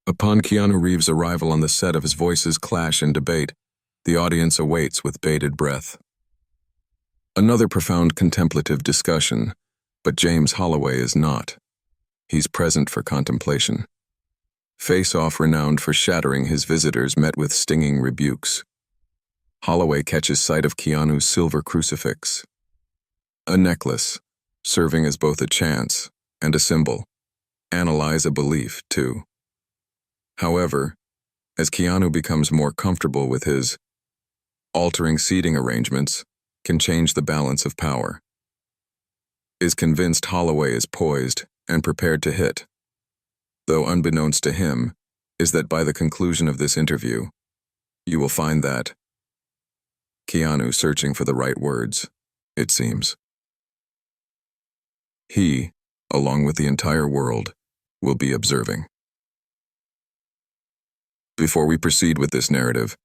Upon Keanu Reeves' arrival on the set of his voices clash in debate, the audience awaits with bated breath. Another profound contemplative discussion, but James Holloway is not. He's present for contemplation. Face-Off, renowned for shattering his visitors, met with stinging rebukes. Holloway catches sight of Keanu's silver crucifix, a necklace, serving as both a chance and a symbol. Analyze a belief, too. However, as Keanu becomes more comfortable with his altering seating arrangements, can change the balance of power. Is convinced Holloway is poised and prepared to hit. Though unbeknownst to him, is that by the conclusion of this interview, you will find that Keanu searching for the right words, it seems. He, along with the entire world, will be observing. Before we proceed with this narrative,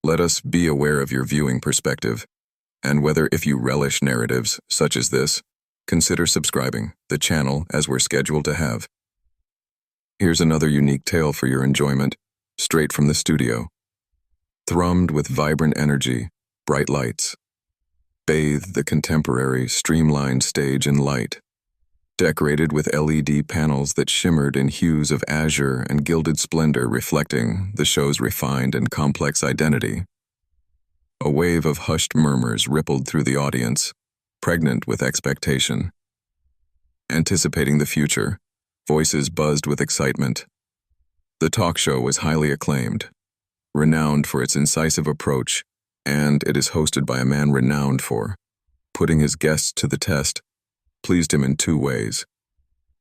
let us be aware of your viewing perspective, and whether, if you relish narratives such as this, consider subscribing the channel as we're scheduled to have. Here's another unique tale for your enjoyment, straight from the studio. Thrummed with vibrant energy, bright lights, bathed the contemporary, streamlined stage in light, decorated with LED panels that shimmered in hues of azure and gilded splendor, reflecting the show's refined and complex identity. A wave of hushed murmurs rippled through the audience, pregnant with expectation. Anticipating the future, voices buzzed with excitement. The talk show was highly acclaimed, renowned for its incisive approach, and it is hosted by a man renowned for putting his guests to the test, pleased him in two ways,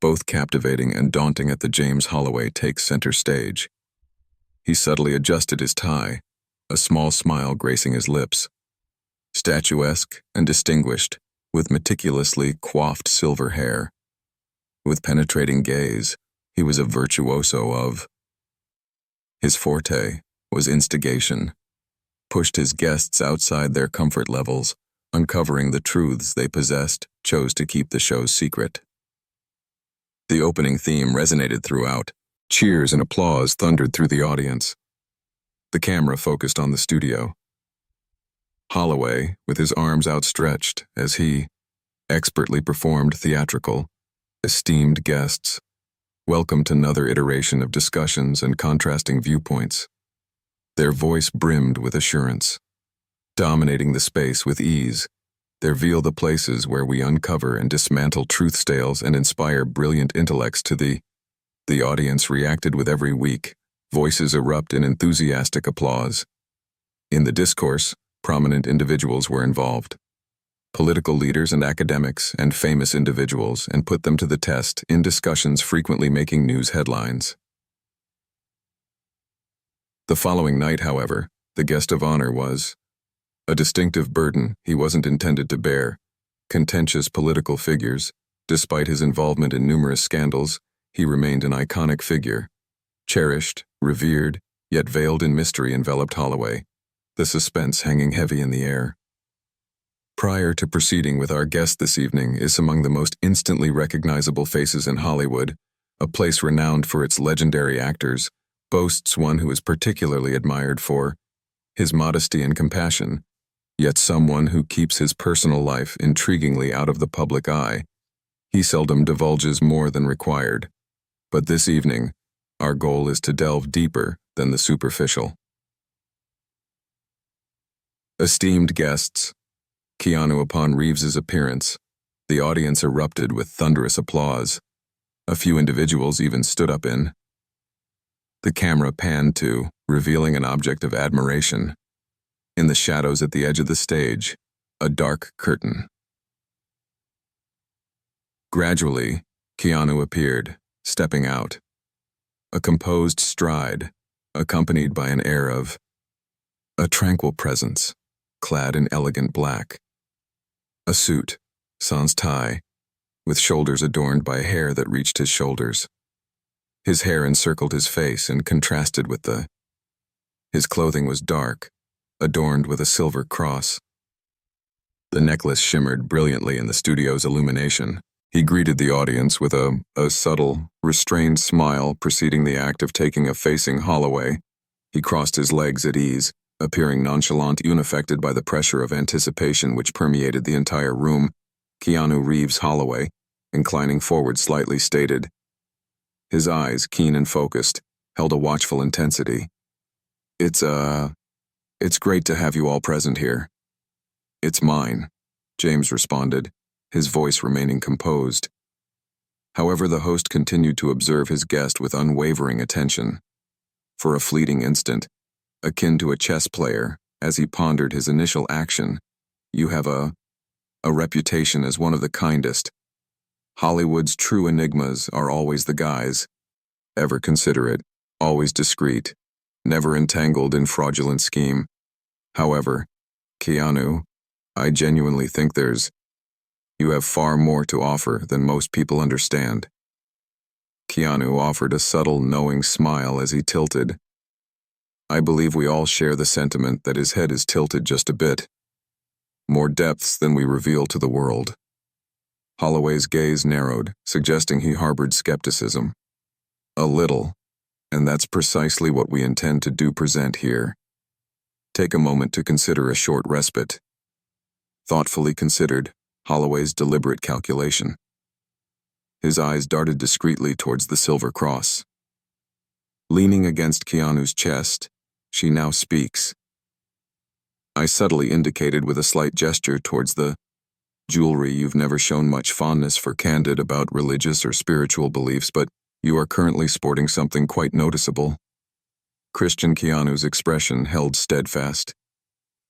both captivating and daunting. At the James Holloway takes center stage. He subtly adjusted his tie, a small smile gracing his lips. Statuesque and distinguished, with meticulously coiffed silver hair. With penetrating gaze, he was a virtuoso of. His forte was instigation, pushed his guests outside their comfort levels, uncovering the truths they possessed, chose to keep the show's secret. The opening theme resonated throughout. Cheers and applause thundered through the audience. The camera focused on the studio. Holloway, with his arms outstretched as he expertly performed theatrical, esteemed guests, welcomed another iteration of discussions and contrasting viewpoints. Their voice brimmed with assurance. Dominating the space with ease, they reveal the places where we uncover and dismantle truth tales and inspire brilliant intellects to the audience reacted with every week. Voices erupt in enthusiastic applause. In the discourse, prominent individuals were involved. Political leaders and academics and famous individuals, and put them to the test in discussions frequently making news headlines. The following night, however, the guest of honor was a distinctive burden he wasn't intended to bear. Contentious political figures, despite his involvement in numerous scandals, he remained an iconic figure. Cherished, revered, yet veiled in mystery enveloped Holloway, the suspense hanging heavy in the air. Prior to proceeding with our guest this evening is among the most instantly recognizable faces in Hollywood, a place renowned for its legendary actors, boasts one who is particularly admired for his modesty and compassion, yet someone who keeps his personal life intriguingly out of the public eye. He seldom divulges more than required. But this evening, our goal is to delve deeper than the superficial. Esteemed guests, Keanu, upon Reeves's appearance, the audience erupted with thunderous applause. A few individuals even stood up in. The camera panned to, revealing an object of admiration. In the shadows at the edge of the stage, a dark curtain. Gradually, Keanu appeared, stepping out. A composed stride, accompanied by an air of a tranquil presence, clad in elegant black. A suit, sans tie, with shoulders adorned by hair that reached his shoulders. His hair encircled his face and contrasted with his clothing was dark, adorned with a silver cross. The necklace shimmered brilliantly in the studio's illumination, He greeted the audience with a subtle, restrained smile preceding the act of taking a facing Holloway. He crossed his legs at ease, appearing nonchalant, unaffected by the pressure of anticipation which permeated the entire room. Keanu Reeves Holloway, inclining forward slightly, stated. His eyes, keen and focused, held a watchful intensity. It's great to have you all present here. It's mine, James responded, his voice remaining composed. However, the host continued to observe his guest with unwavering attention. For a fleeting instant, akin to a chess player, as he pondered his initial action, you have a reputation as one of the kindest. Hollywood's true enigmas are always the guys. Ever considerate, always discreet, never entangled in fraudulent scheme. However, Keanu, I genuinely think you have far more to offer than most people understand. Keanu offered a subtle, knowing smile as he tilted. I believe we all share the sentiment that his head is tilted just a bit. More depths than we reveal to the world. Holloway's gaze narrowed, suggesting he harbored skepticism. A little, and that's precisely what we intend to present here. Take a moment to consider a short respite. Thoughtfully considered, Holloway's deliberate calculation. His eyes darted discreetly towards the silver cross. Leaning against Keanu's chest, she now speaks. I subtly indicated with a slight gesture towards the jewelry. You've never shown much fondness for candid about religious or spiritual beliefs, but you are currently sporting something quite noticeable. Christian Keanu's expression held steadfast.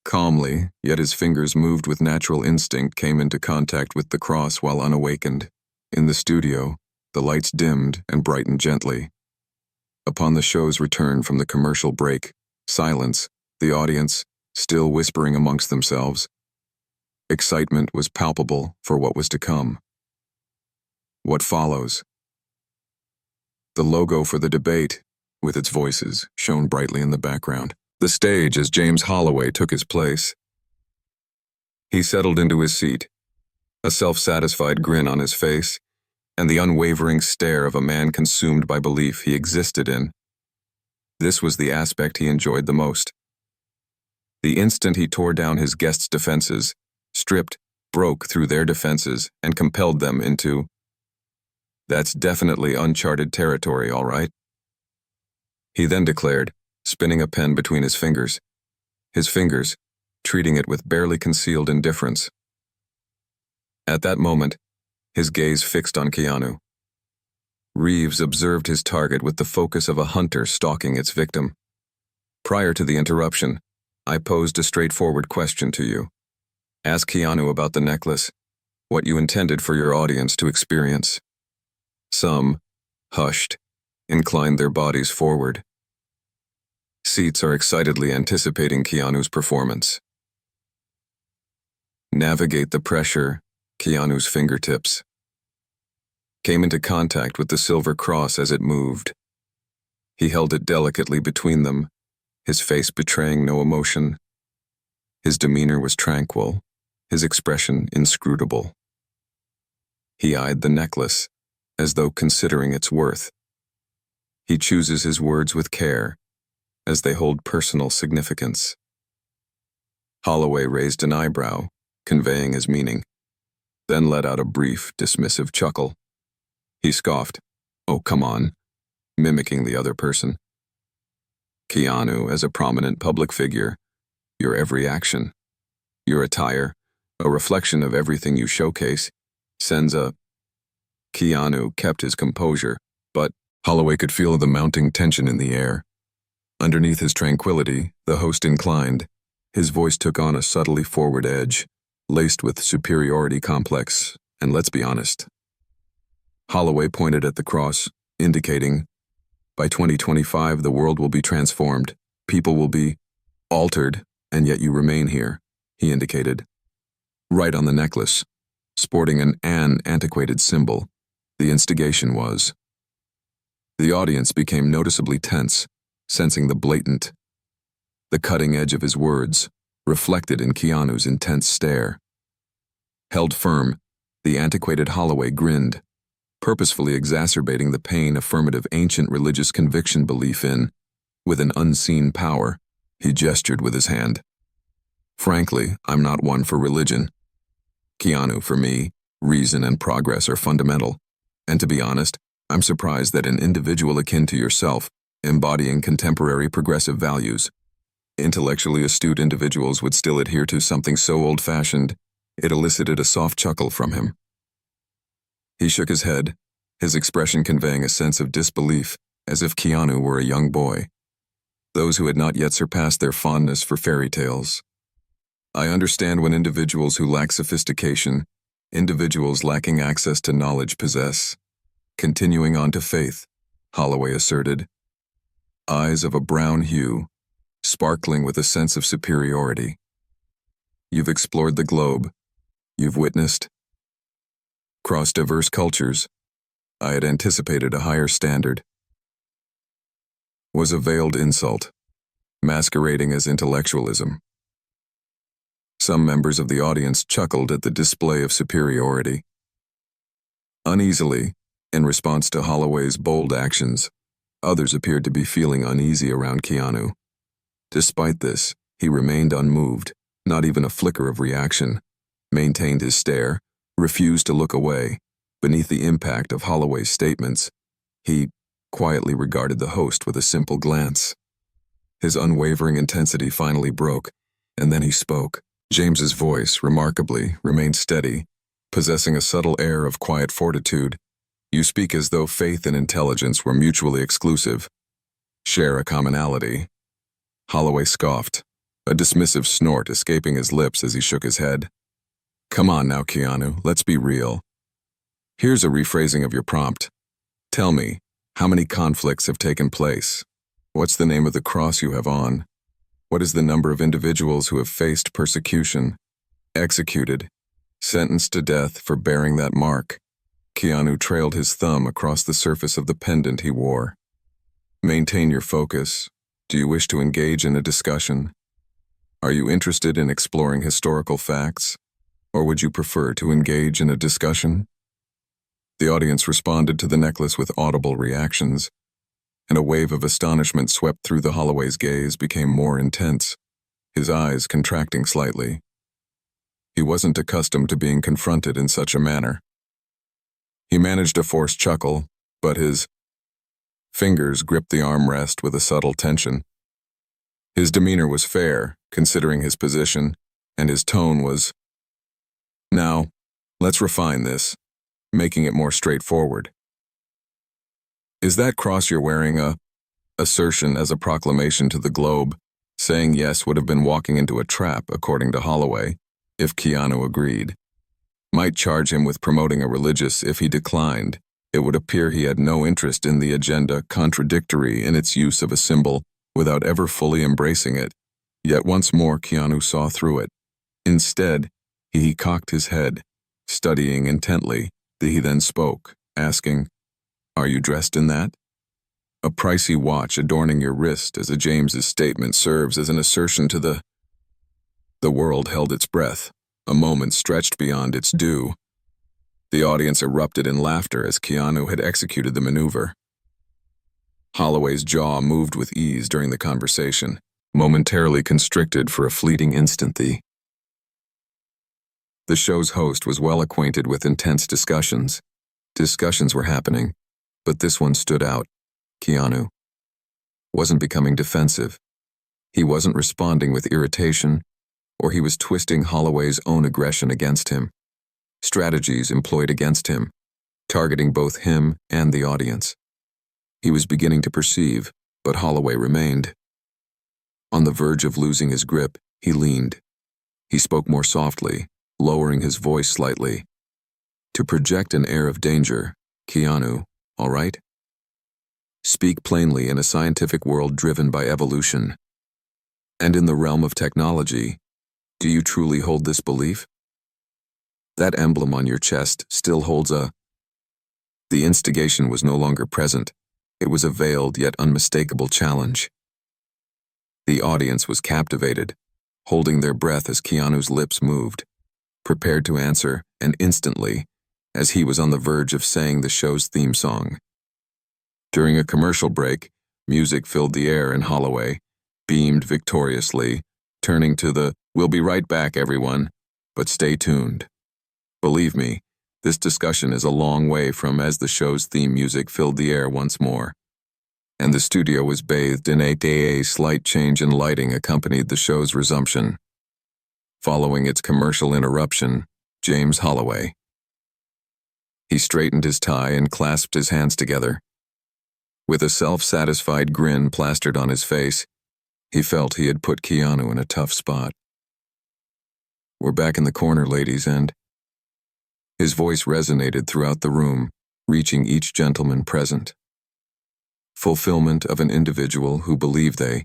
Calmly, yet his fingers moved with natural instinct, came into contact with the cross while unawakened. In the studio, the lights dimmed and brightened gently. Upon the show's return from the commercial break, silence, the audience, still whispering amongst themselves. Excitement was palpable for what was to come. What follows? The logo for the debate, with its voices, shone brightly in the background. The stage as James Holloway took his place. He settled into his seat, a self-satisfied grin on his face, and the unwavering stare of a man consumed by belief he existed in. This was the aspect he enjoyed the most. The instant he tore down his guests' defenses, stripped, broke through their defenses, and compelled them into, that's definitely uncharted territory, all right? He then declared, spinning a pen between his fingers, treating it with barely concealed indifference. At that moment, his gaze fixed on Keanu. Reeves observed his target with the focus of a hunter stalking its victim. Prior to the interruption, I posed a straightforward question to you. Ask Keanu about the necklace, what you intended for your audience to experience. Some, hushed, inclined their bodies forward. Seats are excitedly anticipating Keanu's performance. Navigate the pressure, Keanu's fingertips came into contact with the silver cross as it moved. He held it delicately between them, his face betraying no emotion. His demeanor was tranquil, his expression inscrutable. He eyed the necklace, as though considering its worth. He chooses his words with care, as they hold personal significance. Holloway raised an eyebrow, conveying his meaning, then let out a brief, dismissive chuckle. He scoffed, "Oh, come on," mimicking the other person. Keanu, as a prominent public figure, your every action, your attire, a reflection of everything you showcase, sends a... Keanu kept his composure, but Holloway could feel the mounting tension in the air. Underneath his tranquility, the host inclined. His voice took on a subtly forward edge, laced with superiority complex, and let's be honest. Holloway pointed at the cross, indicating, by 2025 the world will be transformed, people will be altered, and yet you remain here, he indicated. Right on the necklace, sporting an antiquated symbol, the instigation was. The audience became noticeably tense, sensing the cutting edge of his words, reflected in Keanu's intense stare. Held firm, The antiquated Holloway grinned, purposefully exacerbating the pain affirmative ancient religious conviction belief in. With an unseen power, he gestured with his hand. Frankly, I'm not one for religion. Keanu, for me, reason and progress are fundamental. And to be honest, I'm surprised that an individual akin to yourself, embodying contemporary progressive values, intellectually astute individuals would still adhere to something so old-fashioned. It elicited a soft chuckle from him. He shook his head, his expression conveying a sense of disbelief, as if Keanu were a young boy. Those who had not yet surpassed their fondness for fairy tales. I understand when individuals who lack sophistication, individuals lacking access to knowledge possess. Continuing on to faith, Holloway asserted. Eyes of a brown hue, sparkling with a sense of superiority. You've explored the globe. You've witnessed. Crossed diverse cultures. I had anticipated a higher standard. Was a veiled insult, masquerading as intellectualism. Some members of the audience chuckled at the display of superiority. Uneasily, in response to Holloway's bold actions, others appeared to be feeling uneasy around Keanu. Despite this, he remained unmoved, not even a flicker of reaction, maintained his stare, refused to look away. Beneath the impact of Holloway's statements, he quietly regarded the host with a simple glance. His unwavering intensity finally broke, and then he spoke. James's voice, remarkably, remained steady, possessing a subtle air of quiet fortitude. You speak as though faith and intelligence were mutually exclusive. Share a commonality. Holloway scoffed, a dismissive snort escaping his lips as he shook his head. Come on now, Keanu, let's be real. Here's a rephrasing of your prompt. Tell me, how many conflicts have taken place? What's the name of the cross you have on? What is the number of individuals who have faced persecution, executed, sentenced to death for bearing that mark? Keanu trailed his thumb across the surface of the pendant he wore. Maintain your focus. Do you wish to engage in a discussion? Are you interested in exploring historical facts? Or would you prefer to engage in a discussion? The audience responded to the necklace with audible reactions, and a wave of astonishment swept through the Holloway's gaze became more intense, his eyes contracting slightly. He wasn't accustomed to being confronted in such a manner. He managed a forced chuckle, but his fingers gripped the armrest with a subtle tension. His demeanor was fair, considering his position, and his tone was, "Now, let's refine this, making it more straightforward. Is that cross you're wearing a assertion as a proclamation to the globe? Saying yes would have been walking into a trap, according to Holloway, if Keanu agreed. Might charge him with promoting a religious if he declined. It would appear he had no interest in the agenda, contradictory in its use of a symbol without ever fully embracing it. Yet once more Keanu saw through it. Instead, he cocked his head, studying intently. He then spoke, asking, Are you dressed in that? A pricey watch adorning your wrist as a James's statement serves as an assertion to the world held its breath, a moment stretched beyond its due. The audience erupted in laughter as Keanu had executed the maneuver. Holloway's jaw moved with ease during the conversation, momentarily constricted for a fleeting instant. The show's host was well acquainted with intense discussions. Discussions were happening, but this one stood out. Keanu wasn't becoming defensive. He wasn't responding with irritation, or he was twisting Holloway's own aggression against him. Strategies employed against him, targeting both him and the audience. He was beginning to perceive, but Holloway remained. On the verge of losing his grip, he leaned. He spoke more softly, lowering his voice slightly. To project an air of danger, Keanu, all right? Speak plainly in a scientific world driven by evolution. And in the realm of technology, do you truly hold this belief? That emblem on your chest still holds a... The instigation was no longer present. It was a veiled yet unmistakable challenge. The audience was captivated, holding their breath as Keanu's lips moved, prepared to answer, and instantly, as he was on the verge of saying the show's theme song. During a commercial break, music filled the air and Holloway beamed victoriously, turning to the "We'll be right back, everyone, but stay tuned." Believe me, this discussion is a long way from as the show's theme music filled the air once more, and the studio was bathed in a slight change in lighting accompanied the show's resumption. Following its commercial interruption, James Holloway. He straightened his tie and clasped his hands together. With a self-satisfied grin plastered on his face, he felt he had put Keanu in a tough spot. "We're back in the corner, ladies, and..." His voice resonated throughout the room, reaching each gentleman present. Fulfillment of an individual who believed they,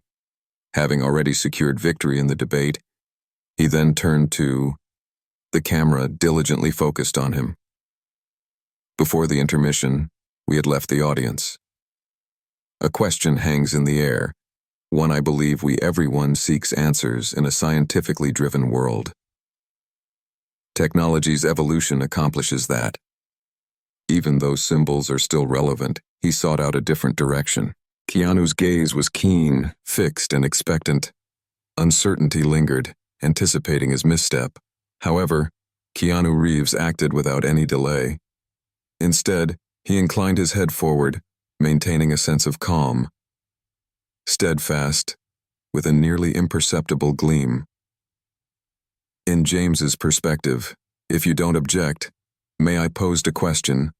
having already secured victory in the debate, he then turned to the camera diligently focused on him. Before the intermission, we had left the audience. A question hangs in the air, one I believe everyone seeks answers in a scientifically driven world. Technology's evolution accomplishes that. Even though symbols are still relevant, he sought out a different direction. Keanu's gaze was keen, fixed, and expectant. Uncertainty lingered, anticipating his misstep. However, Keanu Reeves acted without any delay. Instead, he inclined his head forward, maintaining a sense of calm. Steadfast, with a nearly imperceptible gleam. In James's perspective, "If you don't object, may I pose a question?"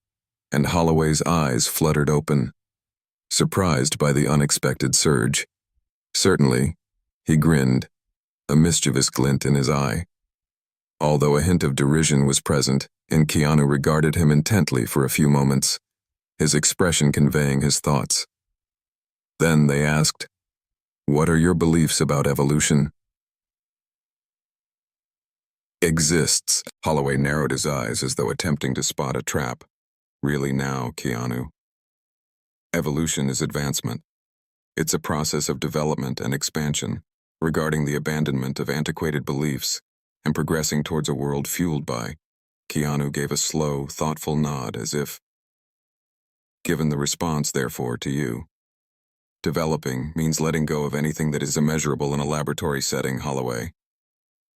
And Holloway's eyes fluttered open, surprised by the unexpected surge. "Certainly," he grinned, a mischievous glint in his eye. Although a hint of derision was present, and Keanu regarded him intently for a few moments, his expression conveying his thoughts. Then they asked, "What are your beliefs about evolution?" "Exists." Holloway narrowed his eyes as though attempting to spot a trap. "Really now, Keanu? Evolution is advancement. It's a process of development and expansion, regarding the abandonment of antiquated beliefs and progressing towards a world fueled by..." Keanu gave a slow, thoughtful nod as if, "Given the response, therefore, to you. Developing means letting go of anything that is immeasurable in a laboratory setting, Holloway."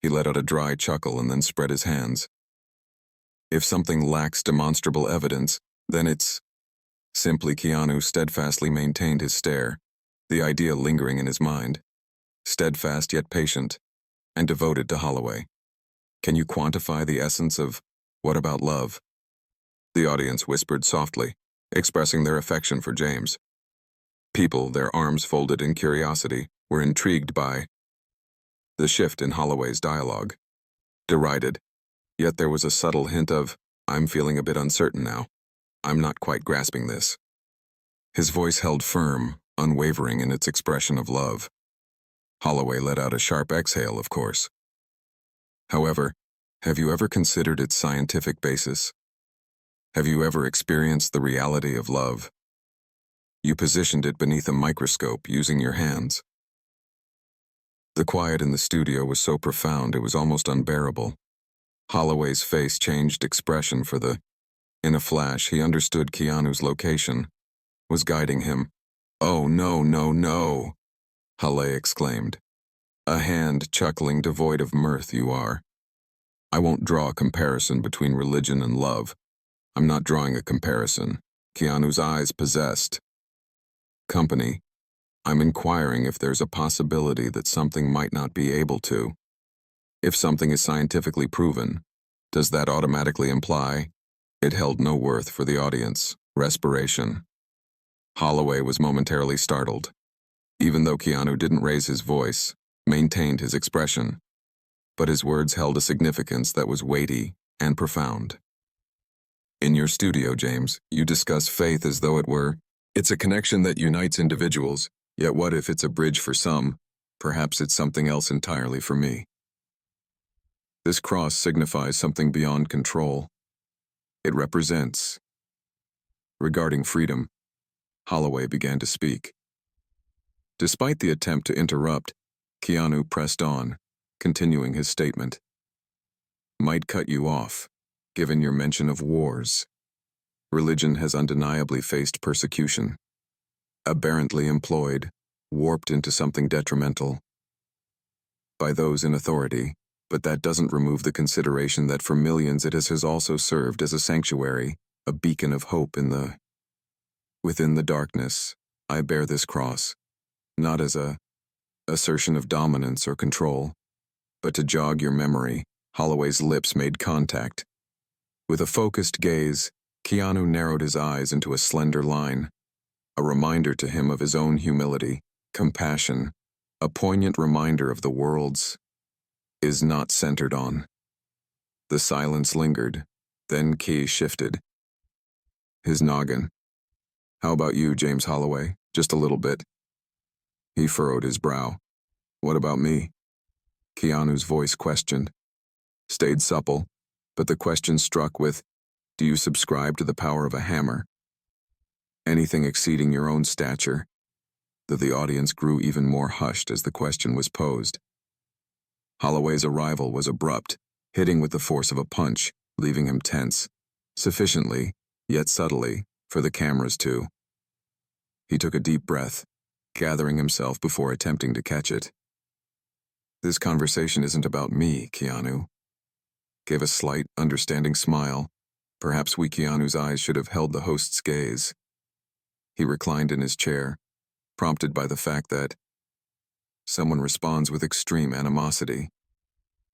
He let out a dry chuckle and then spread his hands. "If something lacks demonstrable evidence, then it's..." Simply Keanu steadfastly maintained his stare, the idea lingering in his mind. Steadfast yet patient, and devoted to Holloway. "Can you quantify the essence of, what about love?" The audience whispered softly, expressing their affection for James. People, their arms folded in curiosity, were intrigued by the shift in Holloway's dialogue. Derided, yet there was a subtle hint of, "I'm feeling a bit uncertain now. I'm not quite grasping this." His voice held firm, unwavering in its expression of love. Holloway let out a sharp exhale, of course. "However, have you ever considered its scientific basis? Have you ever experienced the reality of love? You positioned it beneath a microscope using your hands." The quiet in the studio was so profound it was almost unbearable. Holloway's face changed expression for the... In a flash, he understood Keanu's location, was guiding him. "Oh, no, no, no," Holloway exclaimed. A hand chuckling devoid of mirth you are. "I won't draw a comparison between religion and love. I'm not drawing a comparison." Keanu's eyes possessed. "Company, I'm inquiring if there's a possibility that something might not be able to. If something is scientifically proven, does that automatically imply..." It held no worth for the audience. Respiration. Holloway was momentarily startled. Even though Keanu didn't raise his voice, maintained his expression, but his words held a significance that was weighty and profound. "In your studio, James, you discuss faith as though it were... It's a connection that unites individuals, yet what if it's a bridge for some? Perhaps it's something else entirely for me. This cross signifies something beyond control. It represents..." Regarding freedom, Holloway began to speak. Despite the attempt to interrupt, Keanu pressed on, continuing his statement. "Might cut you off. given your mention of wars. Religion has undeniably faced persecution. Aberrantly employed, warped into something detrimental by those in authority, but that doesn't remove the consideration that for millions it has also served as a sanctuary, a beacon of hope within the darkness. I bear this cross, not as a assertion of dominance or control, but to jog your memory. Holloway's lips made contact. With a focused gaze, Keanu narrowed his eyes into a slender line, a reminder to him of his own humility, compassion, a poignant reminder of the world's is not centered on. The silence lingered, then Key shifted. His noggin. How about you, James Holloway? Just a little bit. He furrowed his brow. What about me? Keanu's voice questioned. Stayed supple, but the question struck with, do you subscribe to the power of a hammer? Anything exceeding your own stature? Though the audience grew even more hushed as the question was posed. Holloway's arrival was abrupt, hitting with the force of a punch, leaving him tense, sufficiently, yet subtly, for the cameras too. He took a deep breath, gathering himself before attempting to catch it. This conversation isn't about me, Keanu. Gave a slight, understanding smile. Perhaps Keanu's eyes should have held the host's gaze. He reclined in his chair, prompted by the fact that someone responds with extreme animosity.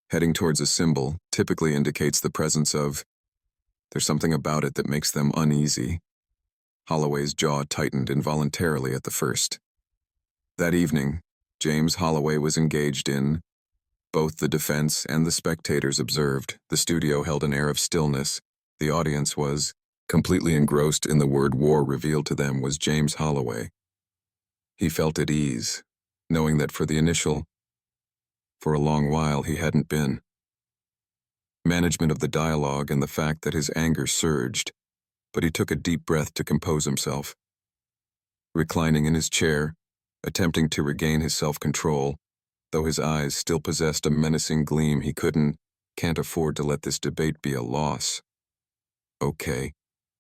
Heading towards a symbol typically indicates the presence of, there's something about it that makes them uneasy. Holloway's jaw tightened involuntarily at the first. That evening, James Holloway was engaged in. Both the defense and the spectators observed. The studio held an air of stillness. The audience was completely engrossed in the word war revealed to them was James Holloway. He felt at ease, knowing that for a long while he hadn't been. Management of the dialogue and the fact that his anger surged, but he took a deep breath to compose himself. Reclining in his chair, attempting to regain his self-control, though his eyes still possessed a menacing gleam, he can't afford to let this debate be a loss. Okay,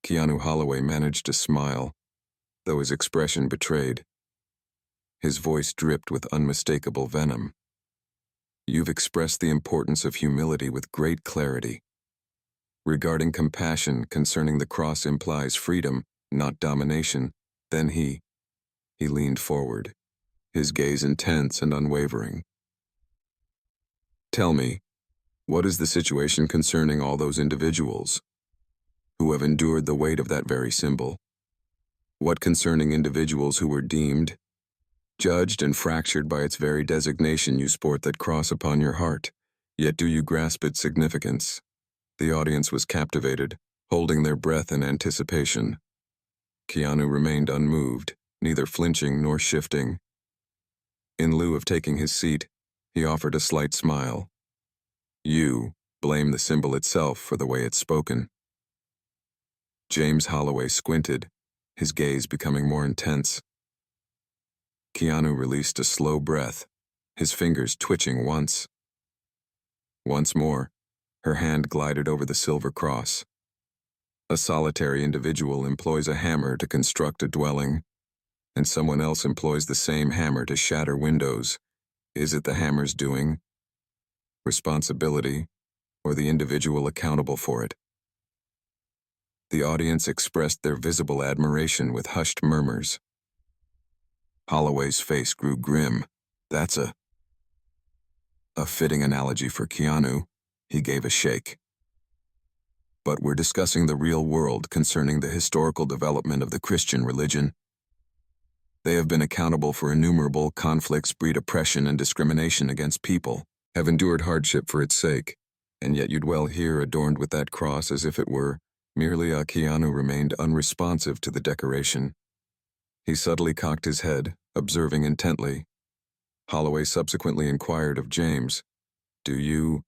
Keanu Holloway managed to smile, though his expression betrayed. His voice dripped with unmistakable venom. You've expressed the importance of humility with great clarity. Regarding compassion concerning the cross implies freedom, not domination, then he leaned forward, his gaze intense and unwavering. Tell me, what is the situation concerning all those individuals who have endured the weight of that very symbol? What concerning individuals who were deemed, judged and fractured by its very designation? You sport that cross upon your heart, yet do you grasp its significance? The audience was captivated, holding their breath in anticipation. Keanu remained unmoved, neither flinching nor shifting. In lieu of taking his seat, he offered a slight smile. You blame the symbol itself for the way it's spoken. James Holloway squinted, his gaze becoming more intense. Keanu released a slow breath, his fingers twitching once. Once more, her hand glided over the silver cross. A solitary individual employs a hammer to construct a dwelling, and someone else employs the same hammer to shatter windows. Is it the hammer's doing, responsibility, or the individual accountable for it? The audience expressed their visible admiration with hushed murmurs. Holloway's face grew grim. That's a fitting analogy for Keanu. He gave a shake. But we're discussing the real world concerning the historical development of the Christian religion. They have been accountable for innumerable conflicts, breed oppression and discrimination against people, have endured hardship for its sake, and yet you'd well here adorned with that cross as if it were merely a. Keanu remained unresponsive to the decoration. He subtly cocked his head, observing intently. Holloway subsequently inquired of James, do you?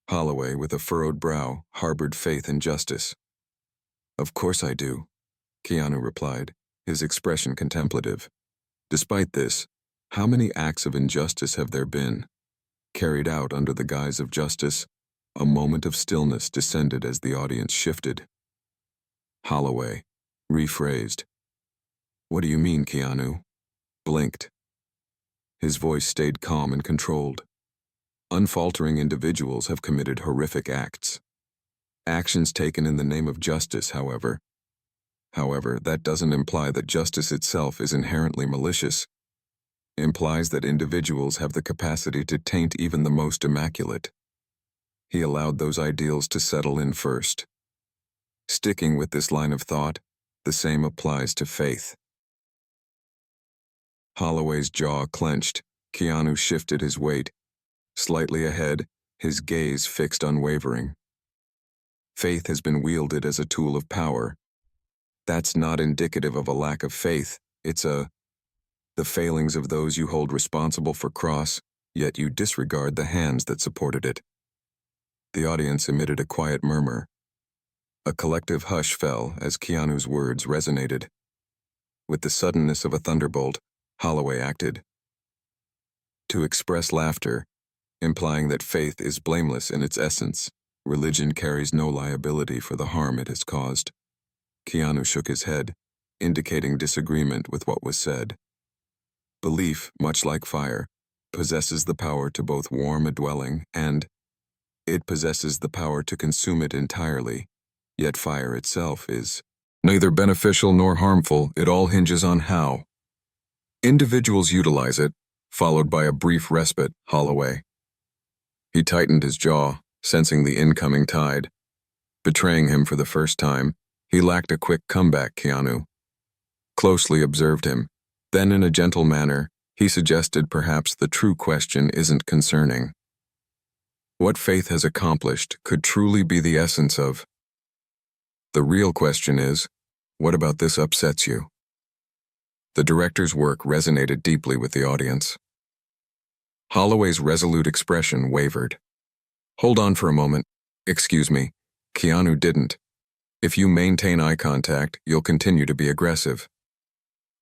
Holloway, with a furrowed brow, harbored faith in justice. Of course I do, Keanu replied, his expression contemplative. Despite this, how many acts of injustice have there been, carried out under the guise of justice? A moment of stillness descended as the audience shifted. Holloway, rephrased. "What do you mean, Keanu?" Blinked. His voice stayed calm and controlled. Unfaltering individuals have committed horrific acts. Actions taken in the name of justice, however. That doesn't imply that justice itself is inherently malicious. It implies that individuals have the capacity to taint even the most immaculate. He allowed those ideals to settle in first. Sticking with this line of thought, the same applies to faith. Holloway's jaw clenched. Keanu shifted his weight. Slightly ahead, his gaze fixed unwavering. Faith has been wielded as a tool of power. That's not indicative of a lack of faith. It's the failings of those you hold responsible for cross, yet you disregard the hands that supported it. The audience emitted a quiet murmur. A collective hush fell as Keanu's words resonated. With the suddenness of a thunderbolt, Holloway acted. To express laughter, implying that faith is blameless in its essence, religion carries no liability for the harm it has caused. Keanu shook his head, indicating disagreement with what was said. Belief, much like fire, possesses the power to both warm a dwelling and it possesses the power to consume it entirely. Yet fire itself is neither beneficial nor harmful. It all hinges on how individuals utilize it, followed by a brief respite. Holloway. He tightened his jaw, sensing the incoming tide. Betraying him for the first time, he lacked a quick comeback. Keanu closely observed him. Then in a gentle manner, he suggested perhaps the true question isn't concerning what faith has accomplished could truly be the essence of. The real question is, what about this upsets you? The director's work resonated deeply with the audience. Holloway's resolute expression wavered. "Hold on for a moment. Excuse me." Keanu didn't. "If you maintain eye contact, you'll continue to be aggressive."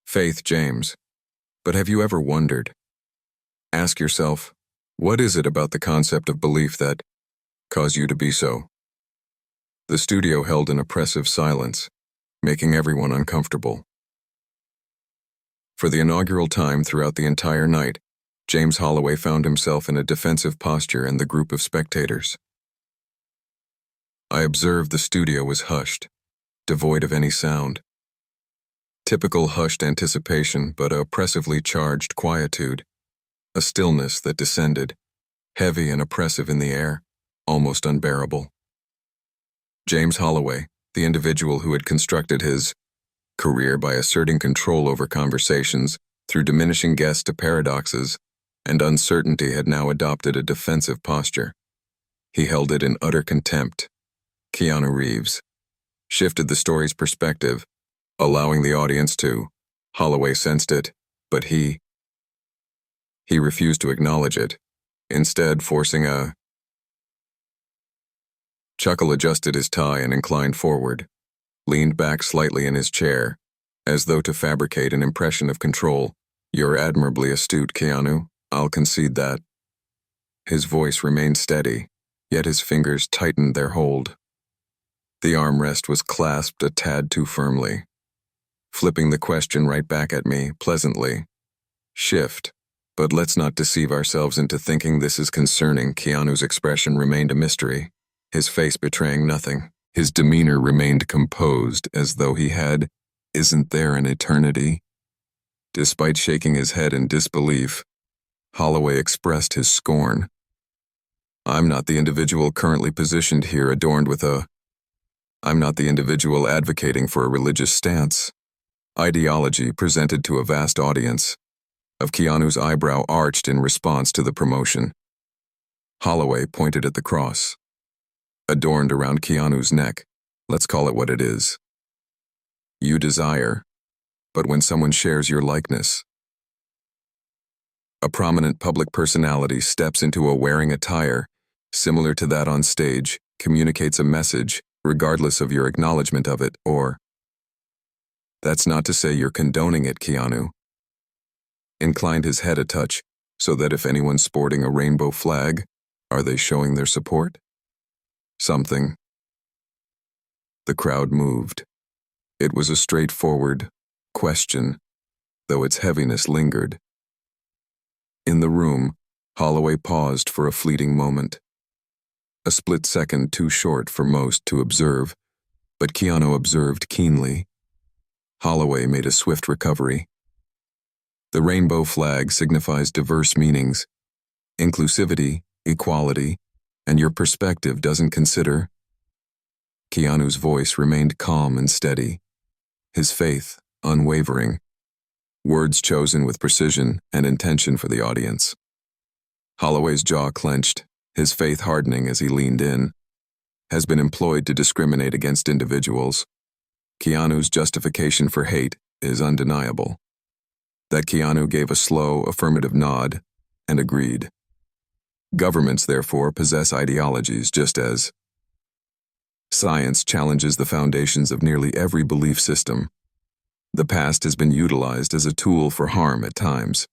"Faith, James. But have you ever wondered? Ask yourself, what is it about the concept of belief that caused you to be so?" The studio held an oppressive silence, making everyone uncomfortable. For the inaugural time throughout the entire night, James Holloway found himself in a defensive posture in the group of spectators. I observed the studio was hushed, devoid of any sound. Typical hushed anticipation, but a oppressively charged quietude. A stillness that descended, heavy and oppressive in the air, almost unbearable. James Holloway, the individual who had constructed his career by asserting control over conversations through diminishing guests to paradoxes and uncertainty, had now adopted a defensive posture. He held it in utter contempt. Keanu Reeves shifted the story's perspective, allowing the audience to. Holloway sensed it, but he refused to acknowledge it, instead forcing a chuckle. Adjusted his tie and inclined forward, leaned back slightly in his chair, as though to fabricate an impression of control. "You're admirably astute, Keanu. I'll concede that." His voice remained steady, yet his fingers tightened their hold. The armrest was clasped a tad too firmly, flipping the question right back at me, pleasantly. "Shift. But let's not deceive ourselves into thinking this is concerning." Keanu's expression remained a mystery, his face betraying nothing. His demeanor remained composed, as though he had, "Isn't there an eternity?" Despite shaking his head in disbelief, Holloway expressed his scorn. "I'm not the individual currently positioned here adorned with I'm not the individual advocating for a religious stance. Ideology presented to a vast audience." Of Keanu's eyebrow arched in response to the promotion. Holloway pointed at the cross, adorned around Keanu's neck. "Let's call it what it is. You desire, but when someone shares your likeness, a prominent public personality steps into a wearing attire similar to that on stage, communicates a message, regardless of your acknowledgement of it, or that's not to say you're condoning it." Keanu inclined his head a touch, so that if anyone's sporting a rainbow flag, are they showing their support? Something. The crowd moved. It was a straightforward question, though its heaviness lingered. In the room, Holloway paused for a fleeting moment. A split second too short for most to observe, but Keanu observed keenly. Holloway made a swift recovery. The rainbow flag signifies diverse meanings, inclusivity, equality, and your perspective doesn't consider. Keanu's voice remained calm and steady, his faith unwavering, words chosen with precision and intention for the audience. Holloway's jaw clenched, his faith hardening as he leaned in. Has been employed to discriminate against individuals. Keanu's justification for hate is undeniable. That Keanu gave a slow, affirmative nod and agreed. Governments, therefore, possess ideologies just as science challenges the foundations of nearly every belief system. The past has been utilized as a tool for harm at times.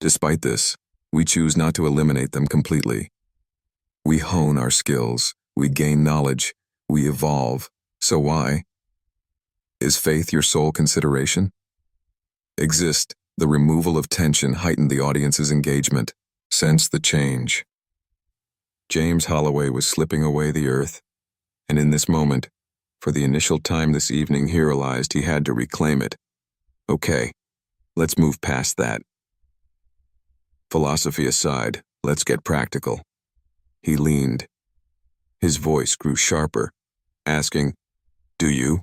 Despite this, we choose not to eliminate them completely. We hone our skills, we gain knowledge, we evolve. So why? Is faith your sole consideration? Exist, the removal of tension heightened the audience's engagement. Sense the change. James Holloway was slipping away the earth, and in this moment, for the initial time this evening, he realized he had to reclaim it. Okay, let's move past that. Philosophy aside, let's get practical. He leaned. His voice grew sharper, asking, "Do you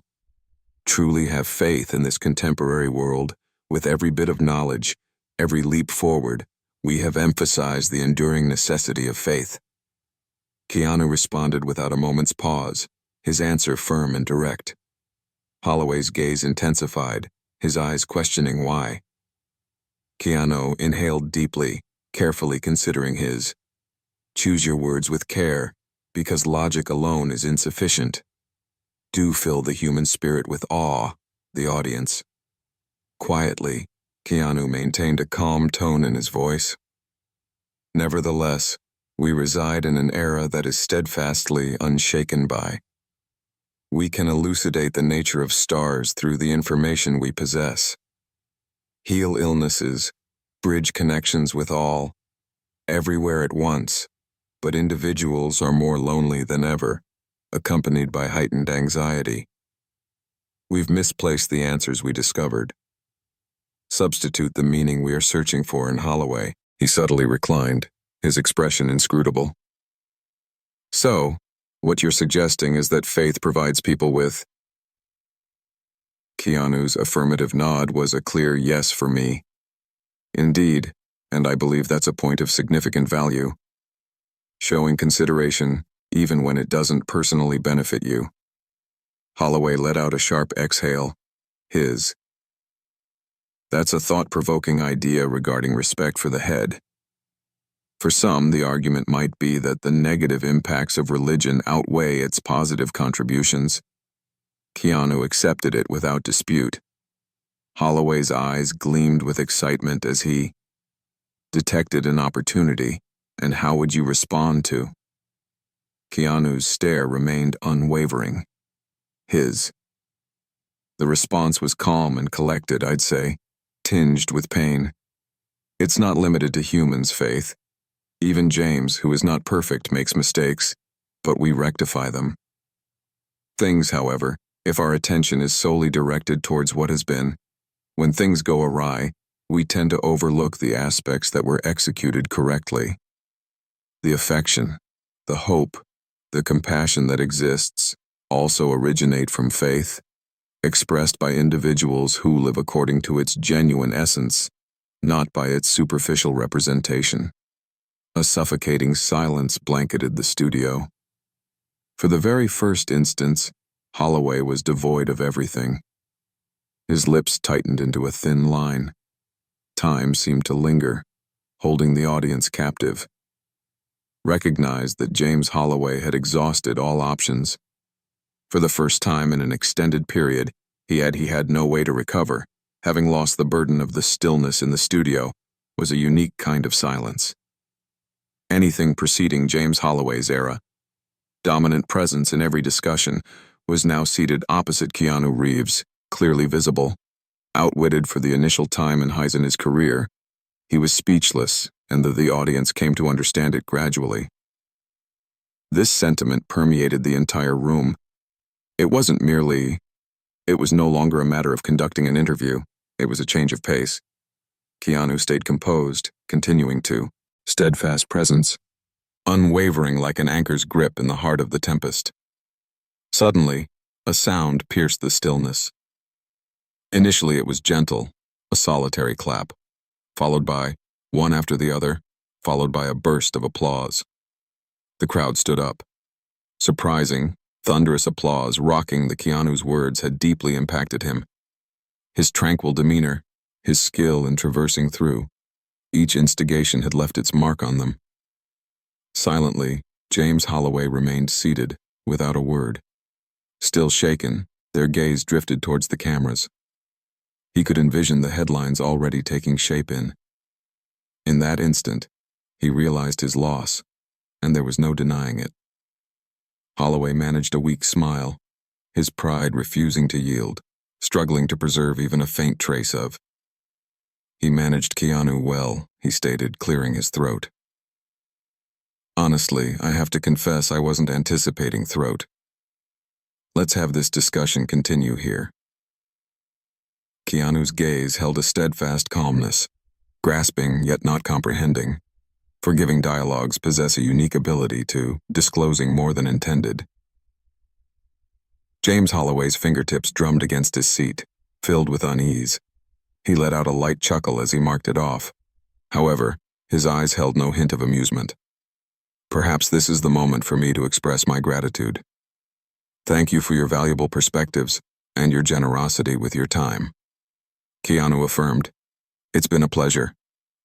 truly have faith in this contemporary world? With every bit of knowledge, every leap forward, we have emphasized the enduring necessity of faith." Keanu responded without a moment's pause, his answer firm and direct. Holloway's gaze intensified, his eyes questioning why. Keanu inhaled deeply, carefully considering his. Choose your words with care, because logic alone is insufficient. Do fill the human spirit with awe, the audience. Quietly, Keanu maintained a calm tone in his voice. Nevertheless, we reside in an era that is steadfastly unshaken by. We can elucidate the nature of stars through the information we possess. Heal illnesses, bridge connections with all, everywhere at once, but individuals are more lonely than ever, accompanied by heightened anxiety. We've misplaced the answers we discovered. Substitute the meaning we are searching for in Holloway. He subtly reclined, his expression inscrutable. So, what you're suggesting is that faith provides people with. Keanu's affirmative nod was a clear yes for me. Indeed, and I believe that's a point of significant value. Showing consideration, even when it doesn't personally benefit you. Holloway let out a sharp exhale. His. That's a thought-provoking idea regarding respect for the head. For some, the argument might be that the negative impacts of religion outweigh its positive contributions. Keanu accepted it without dispute. Holloway's eyes gleamed with excitement as he detected an opportunity, and how would you respond to? Keanu's stare remained unwavering. His. The response was calm and collected, I'd say, tinged with pain. It's not limited to humans, Faith. Even James, who is not perfect, makes mistakes, but we rectify them. Things, however, if our attention is solely directed towards what has been, when things go awry, we tend to overlook the aspects that were executed correctly. The affection, the hope, the compassion that exists also originate from faith, expressed by individuals who live according to its genuine essence, not by its superficial representation. A suffocating silence blanketed the studio. For the very first instance, Holloway was devoid of everything. His lips tightened into a thin line. Time seemed to linger, holding the audience captive. Recognized that James Holloway had exhausted all options. For the first time in an extended period, he had no way to recover. Having lost the burden of the stillness in the studio was a unique kind of silence. Anything preceding James Holloway's era, dominant presence in every discussion, was now seated opposite Keanu Reeves, clearly visible. Outwitted for the initial time in his career, he was speechless, and the audience came to understand it gradually. This sentiment permeated the entire room. It was no longer a matter of conducting an interview. It was a change of pace. Keanu stayed composed, continuing to steadfast presence, unwavering like an anchor's grip in the heart of the tempest. Suddenly, a sound pierced the stillness. Initially it was gentle, a solitary clap, followed by, one after the other, followed by a burst of applause. The crowd stood up. Surprising, thunderous applause rocking the Keanu's words had deeply impacted him. His tranquil demeanor, his skill in traversing through, each instigation had left its mark on them. Silently, James Holloway remained seated, without a word. Still shaken, their gaze drifted towards the cameras. He could envision the headlines already taking shape in. In that instant, he realized his loss, and there was no denying it. Holloway managed a weak smile, his pride refusing to yield, struggling to preserve even a faint trace of. He managed Keanu well, he stated, clearing his throat. Honestly, I have to confess I wasn't anticipating throat. Let's have this discussion continue here. Keanu's gaze held a steadfast calmness, grasping yet not comprehending. Forgiving dialogues possess a unique ability to disclosing more than intended. James Holloway's fingertips drummed against his seat, filled with unease. He let out a light chuckle as he marked it off. However, his eyes held no hint of amusement. Perhaps this is the moment for me to express my gratitude. Thank you for your valuable perspectives and your generosity with your time. Keanu affirmed. It's been a pleasure,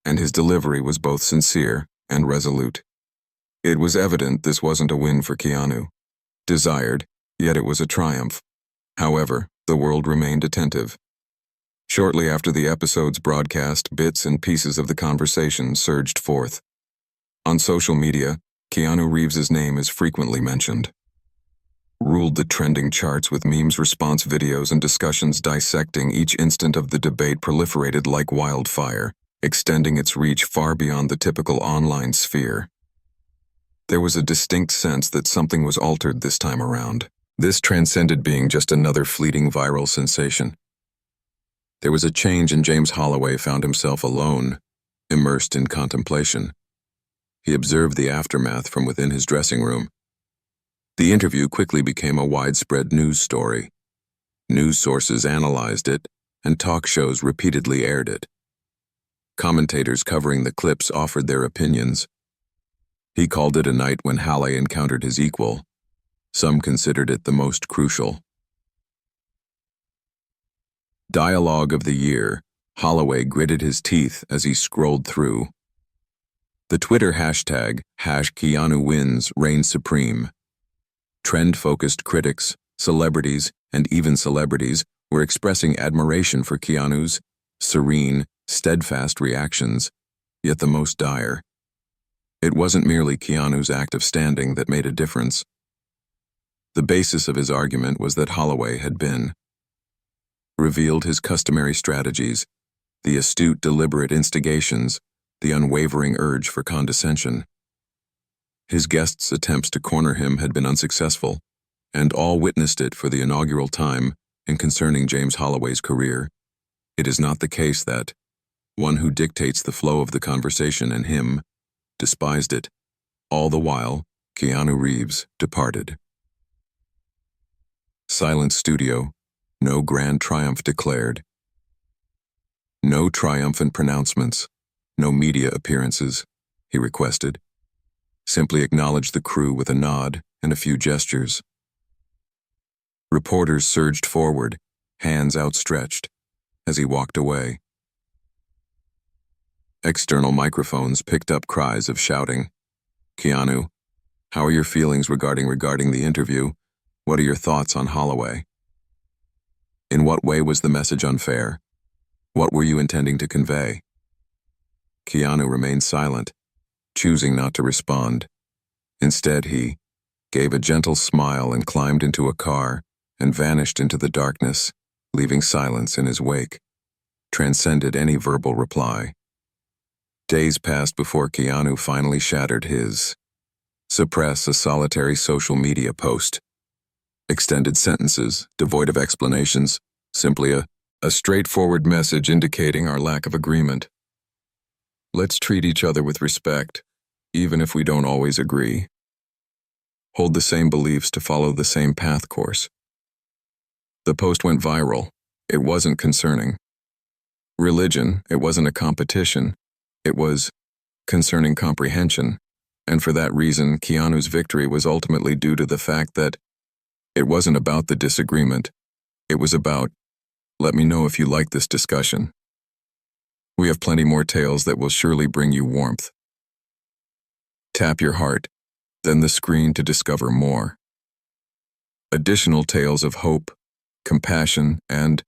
and his delivery was both sincere and resolute. It was evident this wasn't a win for Keanu. Desired, yet it was a triumph. However, the world remained attentive. Shortly after the episode's broadcast, bits and pieces of the conversation surged forth. On social media, Keanu Reeves' name is frequently mentioned. Ruled the trending charts with memes, response videos, and discussions dissecting each instant of the debate proliferated like wildfire, extending its reach far beyond the typical online sphere. There was a distinct sense that something was altered this time around. This transcended being just another fleeting viral sensation. There was a change, and James Holloway found himself alone, immersed in contemplation. He observed the aftermath from within his dressing room. The interview quickly became a widespread news story. News sources analyzed it, and talk shows repeatedly aired it. Commentators covering the clips offered their opinions. He called it a night when Holloway encountered his equal. Some considered it the most crucial. Dialogue of the year, Holloway gritted his teeth as he scrolled through. The Twitter hashtag, #KeanuWins, reigned supreme. Trend-focused critics, celebrities, and even celebrities were expressing admiration for Keanu's serene, steadfast reactions, yet the most dire. It wasn't merely Keanu's act of standing that made a difference. The basis of his argument was that Holloway had revealed his customary strategies, the astute, deliberate instigations, the unwavering urge for condescension. His guests' attempts to corner him had been unsuccessful, and all witnessed it for the inaugural time in concerning James Holloway's career. It is not the case that one who dictates the flow of the conversation and him despised it. All the while, Keanu Reeves departed. Silent studio, no grand triumph declared. No triumphant pronouncements, no media appearances, he requested. Simply acknowledge the crew with a nod and a few gestures. Reporters surged forward, hands outstretched, as he walked away. External microphones picked up cries of shouting. Keanu, how are your feelings regarding the interview? What are your thoughts on Holloway? In what way was the message unfair? What were you intending to convey? Keanu remained silent, choosing not to respond. Instead, he gave a gentle smile and climbed into a car and vanished into the darkness, leaving silence in his wake, transcended any verbal reply. Days passed before Keanu finally shattered his suppress a solitary social media post. Extended sentences, devoid of explanations, simply a straightforward message indicating our lack of agreement. Let's treat each other with respect, even if we don't always agree. Hold the same beliefs to follow the same path course. The post went viral. It wasn't concerning religion, it wasn't a competition, it was concerning comprehension, and for that reason, Keanu's victory was ultimately due to the fact that it wasn't about the disagreement, it was about, let me know if you like this discussion. We have plenty more tales that will surely bring you warmth. Tap your heart, then the screen to discover more. Additional tales of hope, compassion, and